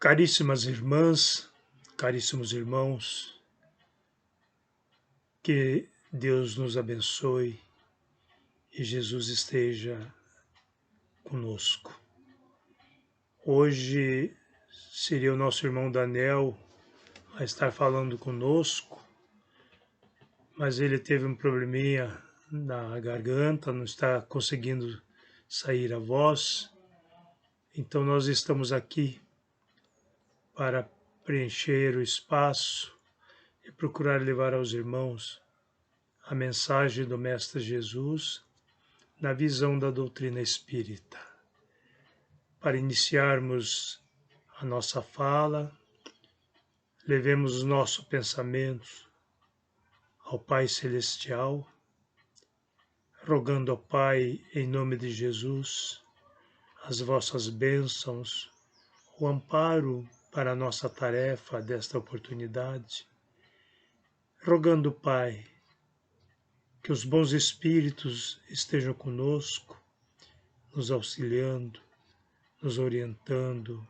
Caríssimas irmãs, caríssimos irmãos, que Deus nos abençoe e Jesus esteja conosco. Hoje seria o nosso irmão Daniel a estar falando conosco, mas ele teve um probleminha na garganta, não está conseguindo sair a voz. Então nós estamos aqui para preencher o espaço e procurar levar aos irmãos a mensagem do Mestre Jesus na visão da doutrina espírita. Para iniciarmos a nossa fala, levemos os nossos pensamentos ao Pai Celestial, rogando ao Pai, em nome de Jesus, as vossas bênçãos, o amparo para a nossa tarefa desta oportunidade, rogando, Pai, que os bons espíritos estejam conosco, nos auxiliando, nos orientando,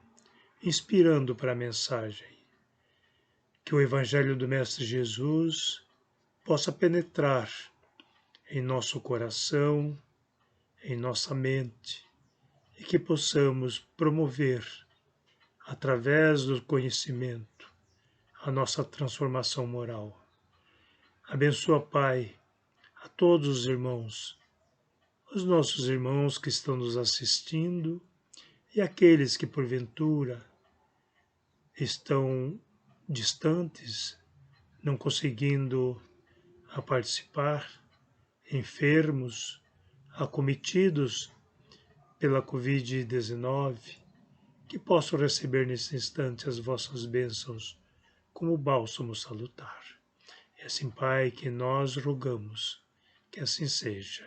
inspirando para a mensagem. Que o Evangelho do Mestre Jesus possa penetrar em nosso coração, em nossa mente, e que possamos promover, através do conhecimento, a nossa transformação moral. Abençoa, Pai, a todos os irmãos, os nossos irmãos que estão nos assistindo e aqueles que, porventura, estão distantes, não conseguindo participar, enfermos, acometidos pela Covid-19, que possam receber nesse instante as vossas bênçãos como bálsamo salutar. E assim, Pai, que nós rogamos, que assim seja.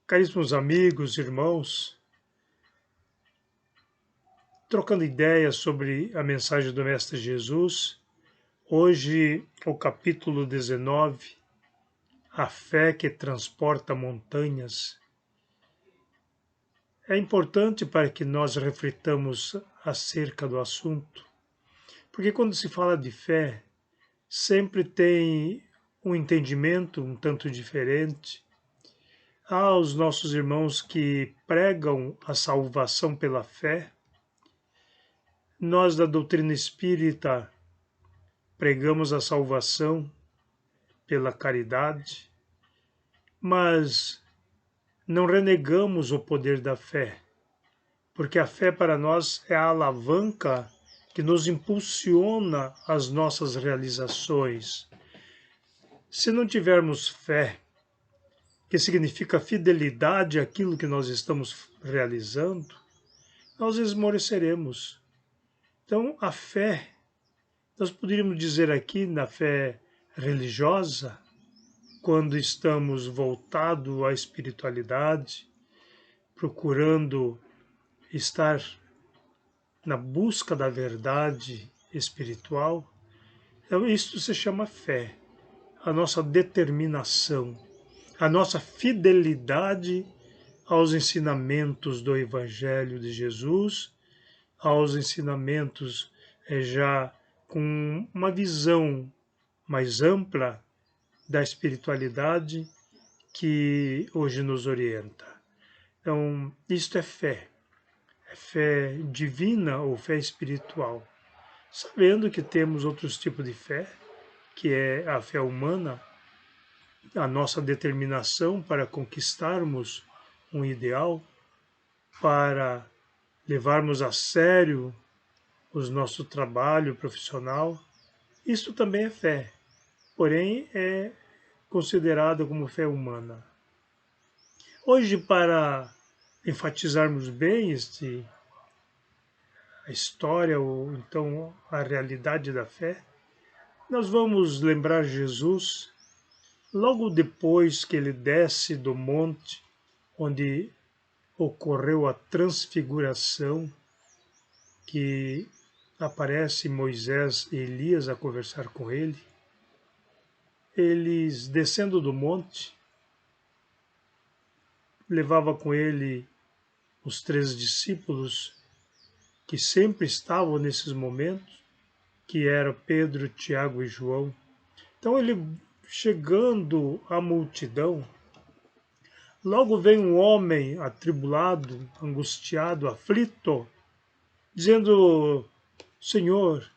Caríssimos amigos, irmãos, trocando ideias sobre a mensagem do Mestre Jesus, hoje o capítulo 19, a fé que transporta montanhas. É importante para que nós reflitamos acerca do assunto, porque quando se fala de fé, sempre tem um entendimento um tanto diferente. Há os nossos irmãos que pregam a salvação pela fé. Nós da doutrina espírita pregamos a salvação pela caridade, mas não renegamos o poder da fé, porque a fé para nós é a alavanca que nos impulsiona às nossas realizações. Se não tivermos fé, que significa fidelidade àquilo que nós estamos realizando, nós esmoreceremos. Então, a fé, nós poderíamos dizer aqui na fé religiosa, quando estamos voltados à espiritualidade, procurando estar na busca da verdade espiritual, então isto se chama fé, a nossa determinação, a nossa fidelidade aos ensinamentos do Evangelho de Jesus, aos ensinamentos já com uma visão mais ampla da espiritualidade que hoje nos orienta. Então, isto é fé divina ou fé espiritual, sabendo que temos outros tipos de fé, que é a fé humana, a nossa determinação para conquistarmos um ideal, para levarmos a sério o nosso trabalho profissional. Isso também é fé, porém é considerada como fé humana. Hoje, para enfatizarmos bem a história ou então a realidade da fé, nós vamos lembrar Jesus logo depois que ele desce do monte onde ocorreu a transfiguração, que aparece Moisés e Elias a conversar com ele. Eles, descendo do monte, levava com ele os 3 discípulos que sempre estavam nesses momentos, que eram Pedro, Tiago e João. Então ele, chegando à multidão, logo vem um homem atribulado, angustiado, aflito, dizendo: Senhor,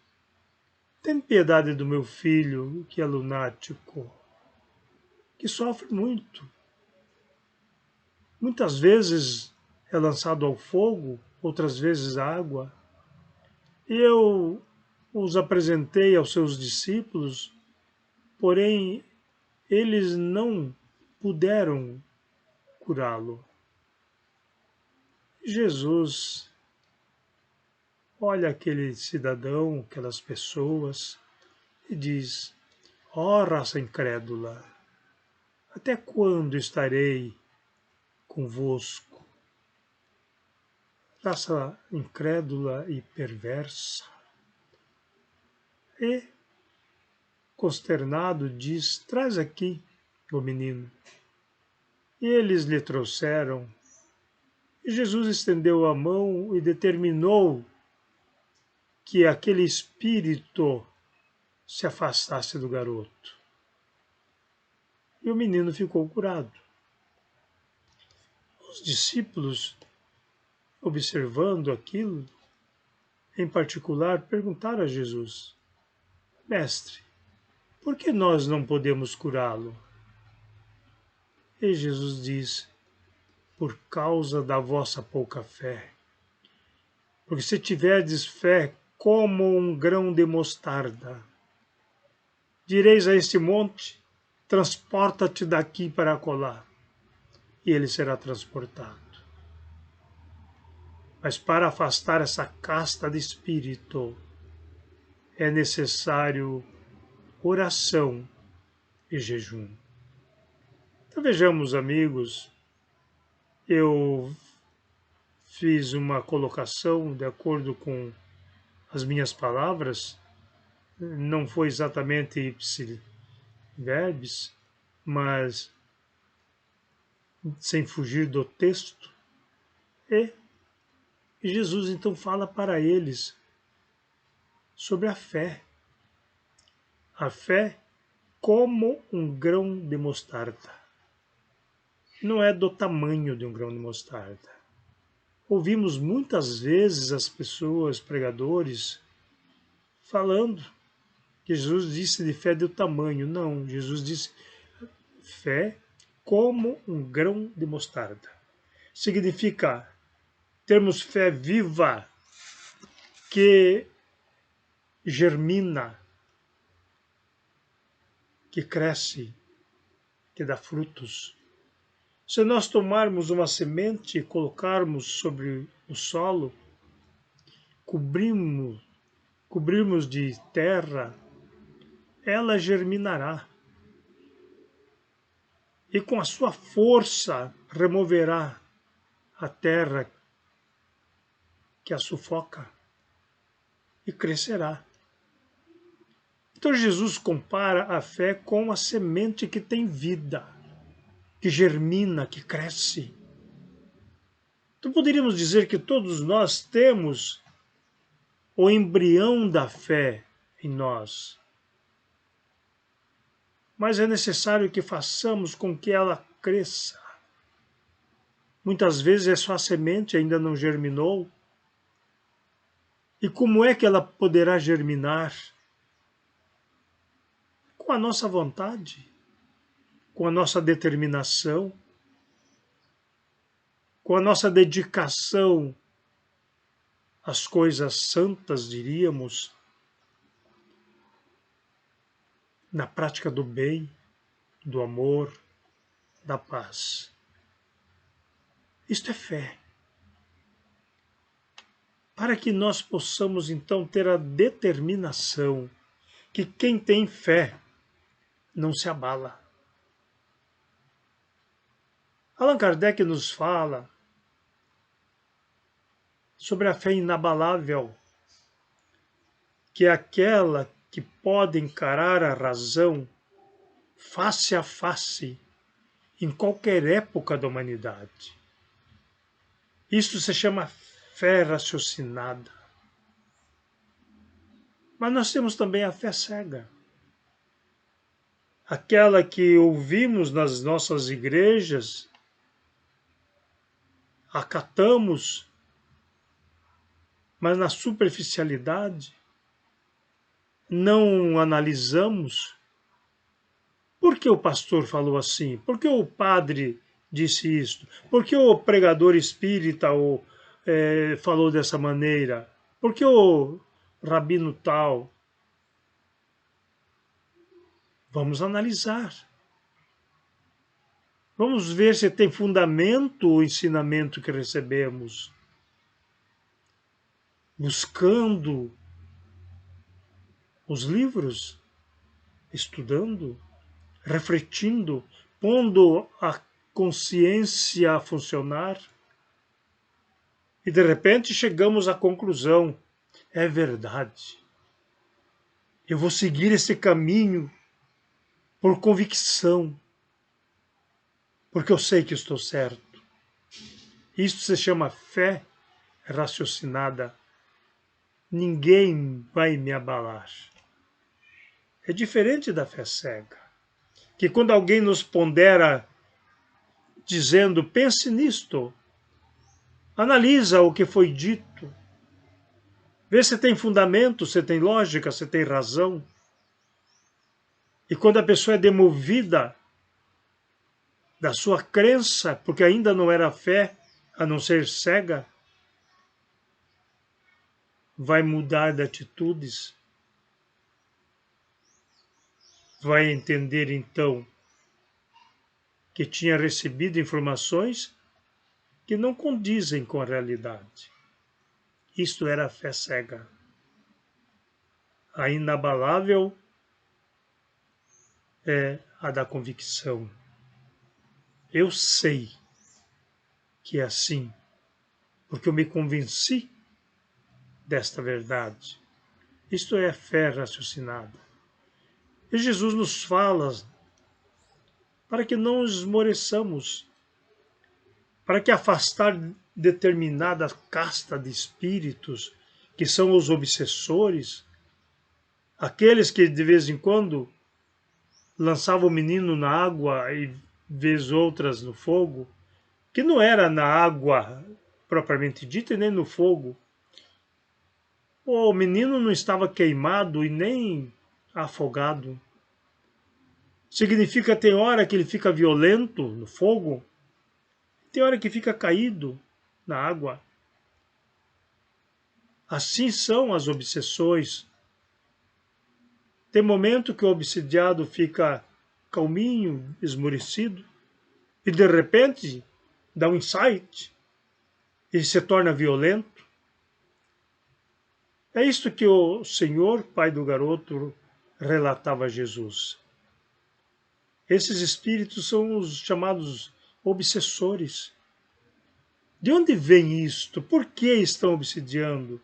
tem piedade do meu filho, que é lunático, que sofre muito. Muitas vezes é lançado ao fogo, outras vezes à água. E eu os apresentei aos seus discípulos, porém eles não puderam curá-lo. Jesus olha aquele cidadão, aquelas pessoas, e diz: ó raça incrédula, até quando estarei convosco? Raça incrédula e perversa. E, consternado, diz: traz aqui o menino. E eles lhe trouxeram. E Jesus estendeu a mão e determinou que aquele espírito se afastasse do garoto. E o menino ficou curado. Os discípulos, observando aquilo, em particular, perguntaram a Jesus: Mestre, por que nós não podemos curá-lo? E Jesus diz: por causa da vossa pouca fé. Porque se tiverdes fé como um grão de mostarda, direis a este monte: transporta-te daqui para acolá, e ele será transportado. Mas para afastar essa casta de espírito, é necessário oração e jejum. Então vejamos, amigos, eu fiz uma colocação de acordo com as minhas palavras, não foi exatamente ipsis verbis, mas sem fugir do texto. E Jesus então fala para eles sobre a fé. A fé como um grão de mostarda. Não é do tamanho de um grão de mostarda. Ouvimos muitas vezes as pessoas, pregadores, falando que Jesus disse de fé do tamanho. Não, Jesus disse fé como um grão de mostarda. Significa termos fé viva, que germina, que cresce, que dá frutos. Se nós tomarmos uma semente e colocarmos sobre o solo, cobrirmos de terra, ela germinará. E com a sua força removerá a terra que a sufoca e crescerá. Então Jesus compara a fé com a semente que tem vida, que germina, que cresce. Então poderíamos dizer que todos nós temos o embrião da fé em nós. Mas é necessário que façamos com que ela cresça. Muitas vezes é só a semente, ainda não germinou. E como é que ela poderá germinar? Com a nossa vontade, com a nossa determinação, com a nossa dedicação às coisas santas, diríamos, na prática do bem, do amor, da paz. Isto é fé. Para que nós possamos então ter a determinação que quem tem fé não se abala. Allan Kardec nos fala sobre a fé inabalável, que é aquela que pode encarar a razão face a face em qualquer época da humanidade. Isso se chama fé raciocinada. Mas nós temos também a fé cega. Aquela que ouvimos nas nossas igrejas, acatamos, mas na superficialidade, não analisamos. Por que o pastor falou assim? Por que o padre disse isto? Por que o pregador espírita falou dessa maneira? Por que o rabino tal? Vamos analisar. Vamos ver se tem fundamento o ensinamento que recebemos. Buscando os livros, estudando, refletindo, pondo a consciência a funcionar. E de repente chegamos à conclusão: é verdade. Eu vou seguir esse caminho por convicção, porque eu sei que estou certo. Isso se chama fé raciocinada. Ninguém vai me abalar. É diferente da fé cega, que quando alguém nos pondera dizendo, pense nisto, analisa o que foi dito, vê se tem fundamento, se tem lógica, se tem razão. E quando a pessoa é demovida da sua crença, porque ainda não era fé, a não ser cega, vai mudar de atitudes, vai entender então que tinha recebido informações que não condizem com a realidade. Isto era a fé cega. A inabalável é a da convicção. Eu sei que é assim, porque eu me convenci desta verdade. Isto é a fé raciocinada. E Jesus nos fala para que não esmoreçamos, para que afastar determinada casta de espíritos, que são os obsessores, aqueles que de vez em quando lançavam o menino na água e vez outras no fogo, que não era na água propriamente dita e nem no fogo. O menino não estava queimado e nem afogado. Significa que tem hora que ele fica violento no fogo, tem hora que fica caído na água. Assim são as obsessões. Tem momento que o obsidiado fica calminho, esmorecido, e de repente dá um insight e se torna violento. É isto que o Senhor, pai do garoto, relatava a Jesus. Esses espíritos são os chamados obsessores. De onde vem isto? Por que estão obsidiando?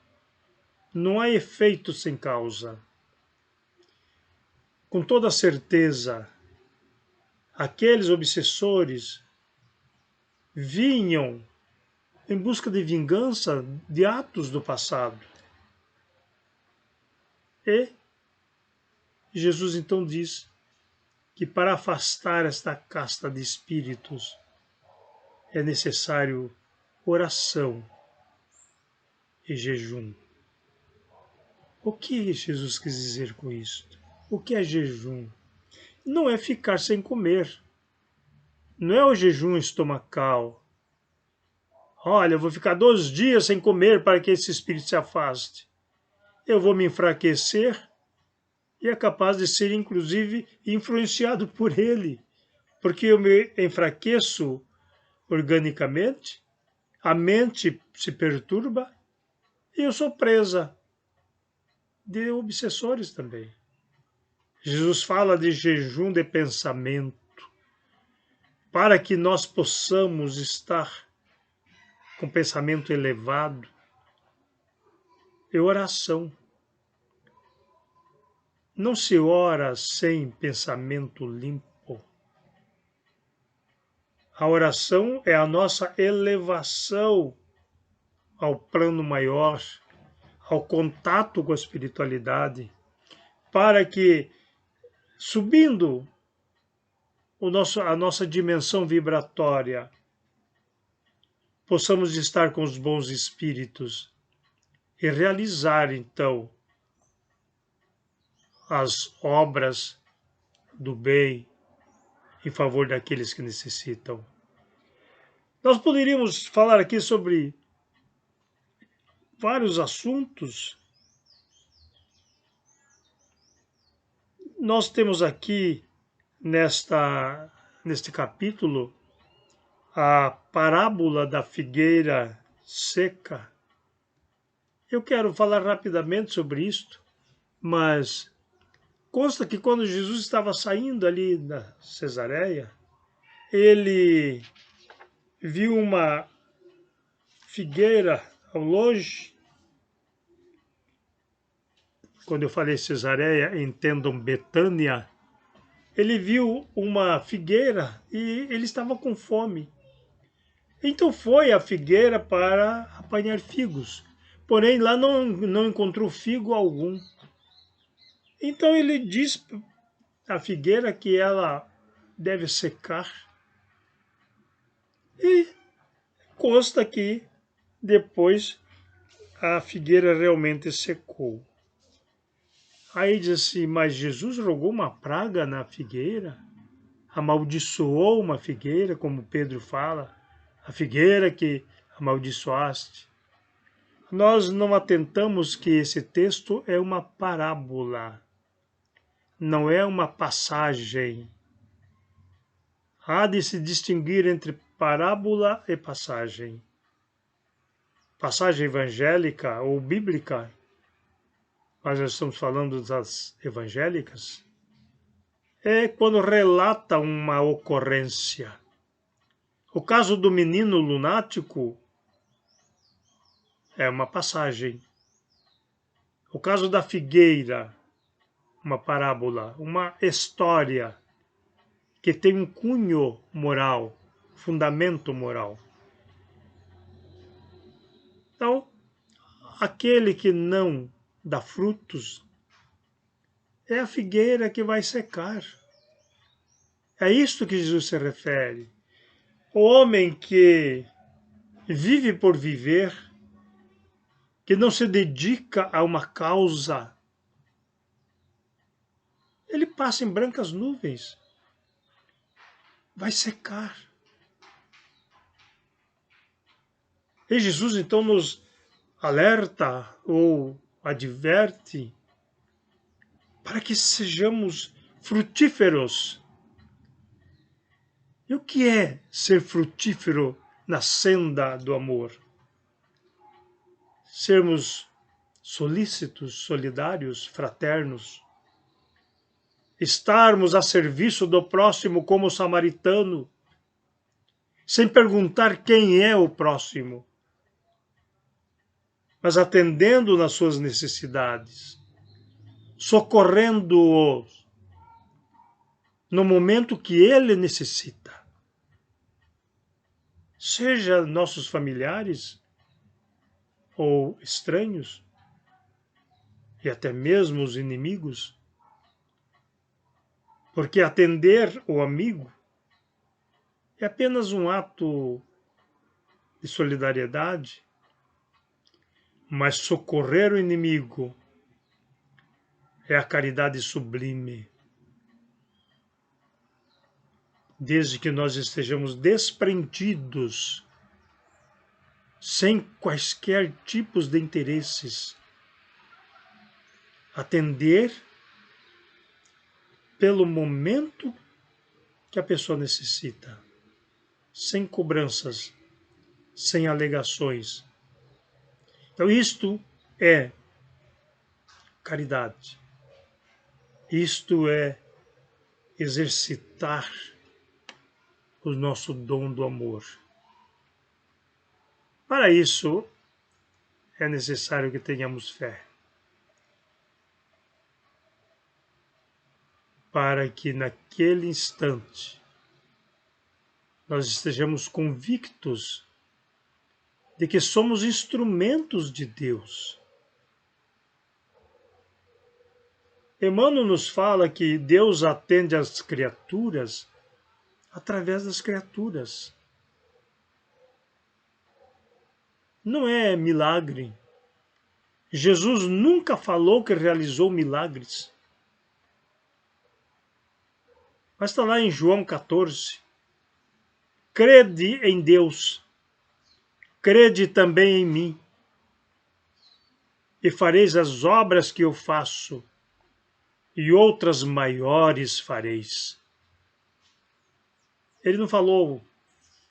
Não há efeito sem causa. Com toda certeza, aqueles obsessores vinham em busca de vingança de atos do passado. E Jesus então diz que para afastar esta casta de espíritos é necessário oração e jejum. O que Jesus quis dizer com isto? O que é jejum? Não é ficar sem comer. Não é o jejum estomacal. Olha, eu vou ficar 2 dias sem comer para que esse espírito se afaste. Eu vou me enfraquecer e é capaz de ser, inclusive, influenciado por ele. Porque eu me enfraqueço organicamente, a mente se perturba e eu sou presa de obsessores também. Jesus fala de jejum de pensamento, para que nós possamos estar com pensamento elevado e oração. Não se ora sem pensamento limpo. A oração é a nossa elevação ao plano maior, ao contato com a espiritualidade, para que, subindo a nossa dimensão vibratória, possamos estar com os bons espíritos e realizar, então, as obras do bem em favor daqueles que necessitam. Nós poderíamos falar aqui sobre vários assuntos. Nós temos aqui neste capítulo a parábola da figueira seca. Eu quero falar rapidamente sobre isto, mas consta que quando Jesus estava saindo ali da Cesareia, ele viu uma figueira ao longe. Quando eu falei Cesareia, entendam Betânia. Ele viu uma figueira e ele estava com fome. Então foi à figueira para apanhar figos. Porém, lá não encontrou figo algum. Então ele diz à figueira que ela deve secar. E consta que depois a figueira realmente secou. Aí diz assim, mas Jesus rogou uma praga na figueira? Amaldiçoou uma figueira, como Pedro fala, a figueira que amaldiçoaste. Nós não atentamos que esse texto é uma parábola, não é uma passagem. Há de se distinguir entre parábola e passagem. Passagem evangélica ou bíblica, mas nós estamos falando das evangélicas, é quando relata uma ocorrência. O caso do menino lunático é uma passagem. O caso da figueira, uma parábola, uma história que tem um cunho moral, fundamento moral. Então, aquele que não dá frutos é a figueira que vai secar. É isto que Jesus se refere. O homem que vive por viver, que não se dedica a uma causa, ele passa em brancas nuvens, vai secar. E Jesus então nos alerta ou adverte para que sejamos frutíferos. E o que é ser frutífero na senda do amor? Sermos solícitos, solidários, fraternos, estarmos a serviço do próximo como samaritano, sem perguntar quem é o próximo, mas atendendo nas suas necessidades, socorrendo-os no momento que ele necessita. Seja nossos familiares ou estranhos, e até mesmo os inimigos, porque atender o amigo é apenas um ato de solidariedade, mas socorrer o inimigo é a caridade sublime. Desde que nós estejamos desprendidos, sem quaisquer tipos de interesses, atender pelo momento que a pessoa necessita, sem cobranças, sem alegações. Então isto é caridade. Isto é exercitar o nosso dom do amor. Para isso, é necessário que tenhamos fé, para que naquele instante nós estejamos convictos de que somos instrumentos de Deus, Emmanuel nos fala que Deus atende às criaturas através das criaturas. Não é milagre. Jesus nunca falou que realizou milagres. Mas está lá em João 14. Crede em Deus, crede também em mim, e fareis as obras que eu faço, e outras maiores fareis. Ele não falou,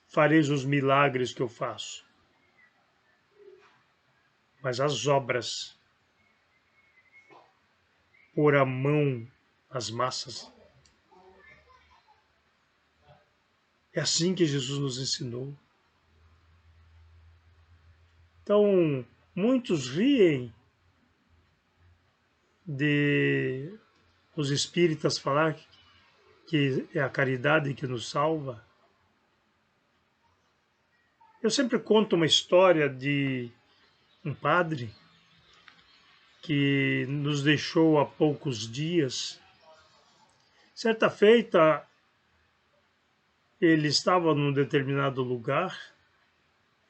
fareis os milagres que eu faço, mas as obras, pôr a mão nas massas. É assim que Jesus nos ensinou. Então, muitos riem de os espíritas falar que é a caridade que nos salva. Eu sempre conto uma história de um padre que nos deixou há poucos dias. Certa feita, ele estava num determinado lugar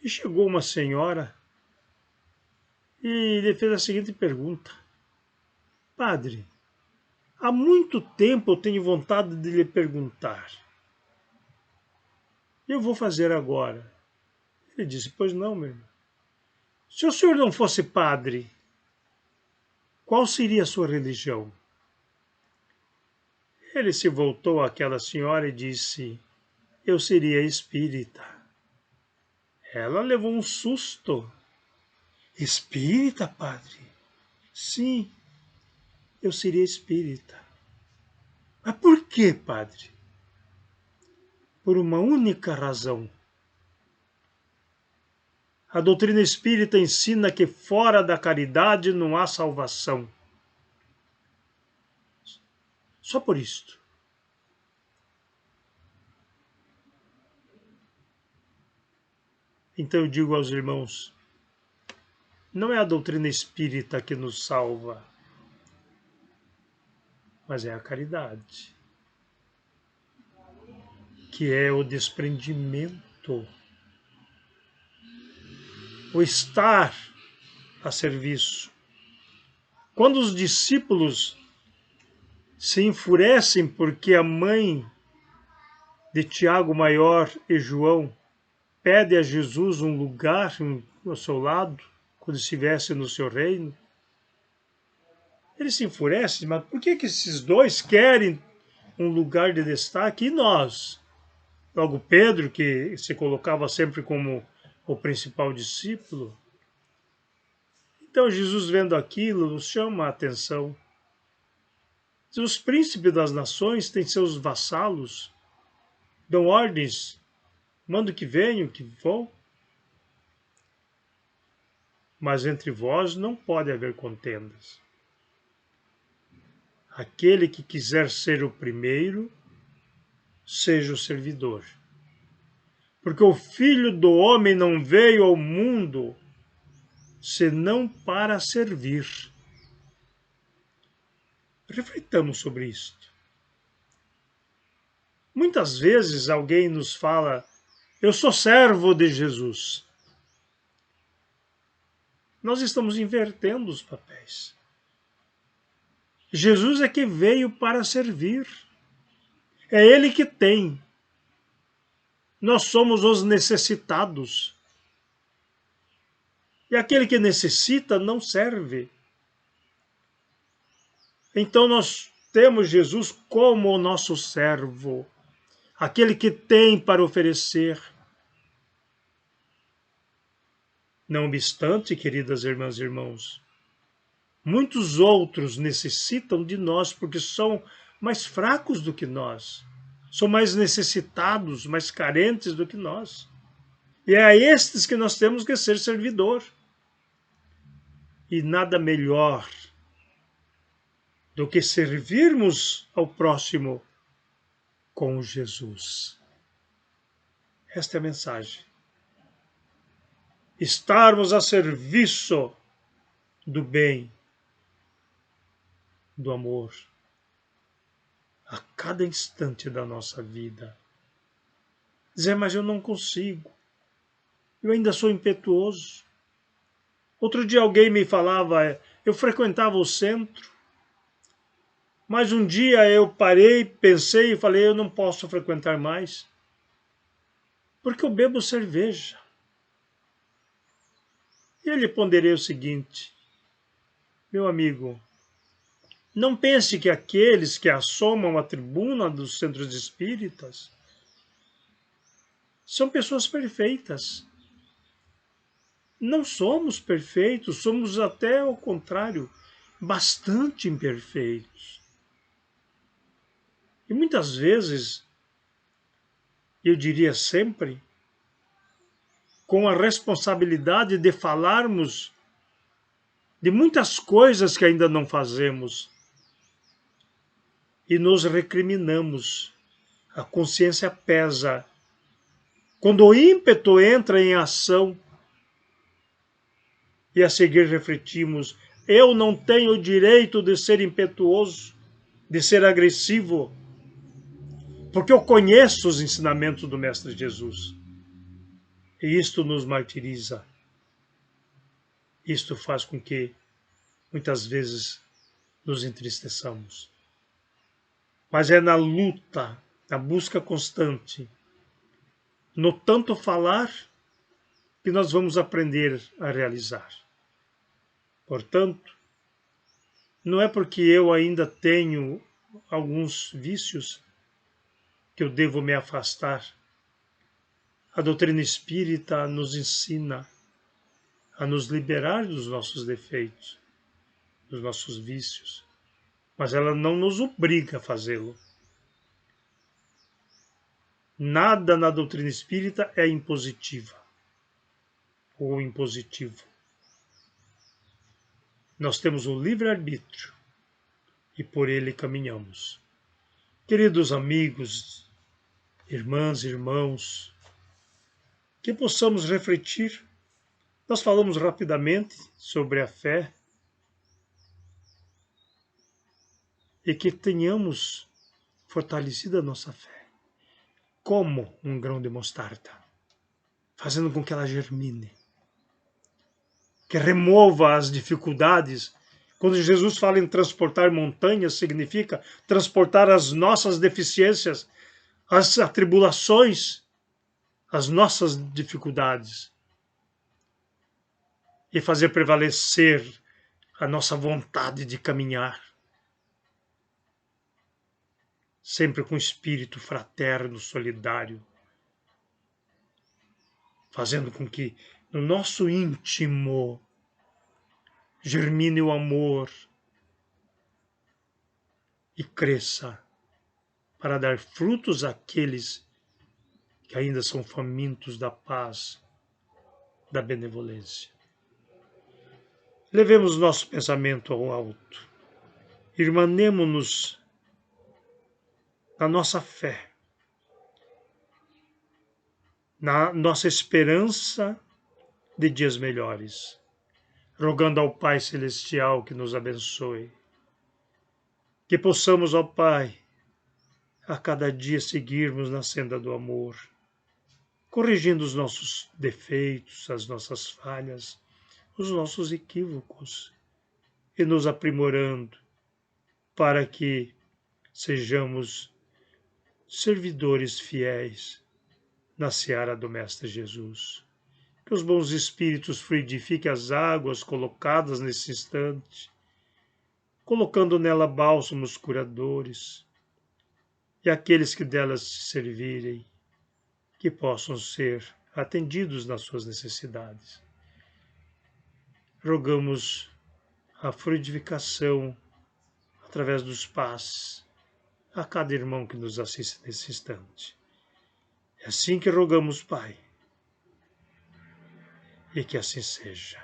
e chegou uma senhora e lhe fez a seguinte pergunta: Padre, há muito tempo eu tenho vontade de lhe perguntar. Eu vou fazer agora. Ele disse: Pois não, meu irmão. Se o senhor não fosse padre, qual seria a sua religião? Ele se voltou àquela senhora e disse: Eu seria espírita. Ela levou um susto. Espírita, padre? Sim, eu seria espírita. Mas por quê, padre? Por uma única razão. A doutrina espírita ensina que fora da caridade não há salvação. Só por isto. Então eu digo aos irmãos, não é a doutrina espírita que nos salva, mas é a caridade, que é o desprendimento, o estar a serviço. Quando os discípulos se enfurecem porque a mãe de Tiago Maior e João pede a Jesus um lugar ao seu lado, quando estivesse no seu reino, ele se enfurece, mas por que esses dois querem um lugar de destaque e nós? Logo Pedro, que se colocava sempre como o principal discípulo. Então Jesus, vendo aquilo, chama a atenção. Os príncipes das nações têm seus vassalos, dão ordens, mandam que venham, que vão. Mas entre vós não pode haver contendas. Aquele que quiser ser o primeiro, seja o servidor. Porque o Filho do Homem não veio ao mundo senão para servir. Reflitamos sobre isto. Muitas vezes alguém nos fala, eu sou servo de Jesus. Nós estamos invertendo os papéis. Jesus é que veio para servir. É Ele que tem. Nós somos os necessitados. E aquele que necessita não serve. Então nós temos Jesus como o nosso servo, aquele que tem para oferecer. Não obstante, queridas irmãs e irmãos, muitos outros necessitam de nós porque são mais fracos do que nós, são mais necessitados, mais carentes do que nós. E é a estes que nós temos que ser servidor. E nada melhor do que servirmos ao próximo com Jesus. Esta é a mensagem. Estarmos a serviço do bem. do amor a cada instante da nossa vida. Dizer, mas eu não consigo, eu ainda sou impetuoso. Outro dia alguém me falava, eu frequentava o centro, mas um dia eu parei, pensei e falei, eu não posso frequentar mais, porque eu bebo cerveja. E eu lhe ponderei o seguinte, meu amigo, não pense que aqueles que assomam a tribuna dos centros espíritas são pessoas perfeitas. Não somos perfeitos, somos até ao contrário, bastante imperfeitos. E muitas vezes, eu diria sempre, com a responsabilidade de falarmos de muitas coisas que ainda não fazemos e nos recriminamos. A consciência pesa. Quando o ímpeto entra em ação e a seguir refletimos, eu não tenho o direito de ser impetuoso, de ser agressivo, porque eu conheço os ensinamentos do Mestre Jesus. E isto nos martiriza. Isto faz com que, muitas vezes, nos entristeçamos. Mas é na luta, na busca constante, no tanto falar, que nós vamos aprender a realizar. Portanto, não é porque eu ainda tenho alguns vícios que eu devo me afastar. A doutrina espírita nos ensina a nos liberar dos nossos defeitos, dos nossos vícios, mas ela não nos obriga a fazê-lo. Nada na doutrina espírita é impositiva ou impositivo. Nós temos o livre-arbítrio e por ele caminhamos. Queridos amigos, irmãs e irmãos, que possamos refletir. Nós falamos rapidamente sobre a fé e que tenhamos fortalecido a nossa fé, como um grão de mostarda, fazendo com que ela germine, que remova as dificuldades. Quando Jesus fala em transportar montanhas, significa transportar as nossas deficiências, as atribulações, as nossas dificuldades, e fazer prevalecer a nossa vontade de caminhar, sempre com espírito fraterno, solidário, fazendo com que no nosso íntimo germine o amor e cresça para dar frutos àqueles que ainda são famintos da paz, da benevolência. Levemos nosso pensamento ao alto, irmanemo-nos na nossa fé, na nossa esperança de dias melhores, rogando ao Pai Celestial que nos abençoe, que possamos, ó Pai, a cada dia seguirmos na senda do amor, corrigindo os nossos defeitos, as nossas falhas, os nossos equívocos e nos aprimorando para que sejamos servidores fiéis na seara do Mestre Jesus. Que os bons espíritos fluidifiquem as águas colocadas nesse instante, colocando nela bálsamos curadores, e aqueles que delas se servirem, que possam ser atendidos nas suas necessidades. Rogamos a fluidificação através dos passes a cada irmão que nos assiste nesse instante. É assim que rogamos, Pai, e que assim seja.